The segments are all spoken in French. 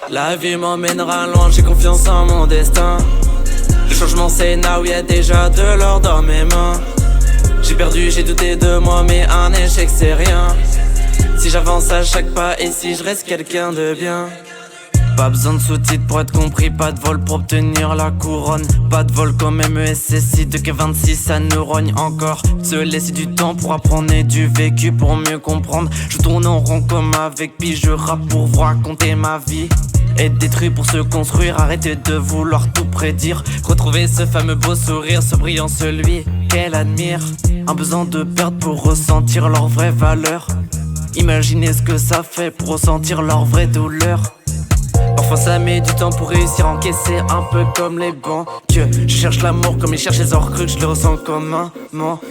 La vie m'emmènera loin, j'ai confiance en mon destin. Le changement c'est now, y'a déjà de l'or dans mes mains. J'ai perdu, j'ai douté de moi, mais un échec c'est rien. Si j'avance à chaque pas et si je reste quelqu'un de bien. Pas besoin de sous-titres pour être compris, pas de vol pour obtenir la couronne. Pas de vol comme MESSI, 2K26 ça nous rogne encore. Se laisser du temps pour apprendre et du vécu pour mieux comprendre. Je tourne en rond comme avec Pi, je rappe pour vous raconter ma vie. Être détruit pour se construire, arrêter de vouloir tout prédire. Retrouver ce fameux beau sourire, ce brillant celui qu'elle admire. Un besoin de perdre pour ressentir leur vraie valeur. Imaginez ce que ça fait pour ressentir leur vraie douleur. Parfois ça met du temps pour réussir à encaisser, un peu comme les banquiers. Je cherche l'amour comme ils cherchent les or crus, je le ressens comme un manque.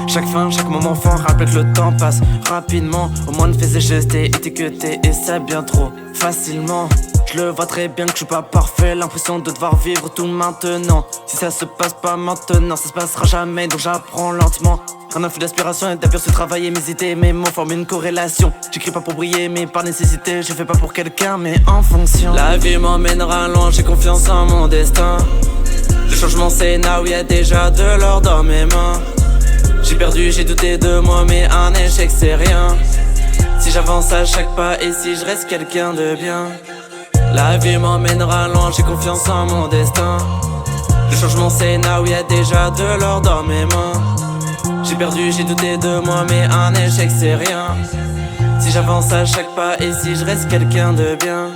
Chaque fin, chaque moment fort rappelle que le temps passe rapidement. Au moins ne fais ces gestes et étiqueté et ça bien trop facilement. Je le vois très bien que je suis pas parfait, l'impression de devoir vivre tout maintenant. Si ça se passe pas maintenant, ça se passera jamais, donc j'apprends lentement. Un influx d'aspiration et d'aperçu travailler mes idées, mes mots forment une corrélation. J'écris pas pour briller mais par nécessité, je fais pas pour quelqu'un mais en fonction. La vie m'emmènera loin, j'ai confiance en mon destin. Le changement c'est now, y'a déjà de l'or dans mes mains. J'ai perdu, j'ai douté de moi mais un échec c'est rien. Si j'avance à chaque pas et si je reste quelqu'un de bien. La vie m'emmènera loin, j'ai confiance en mon destin. Le changement c'est now, y'a déjà de l'or dans mes mains. J'ai perdu, j'ai douté de moi mais un échec c'est rien. Si j'avance à chaque pas et si je reste quelqu'un de bien.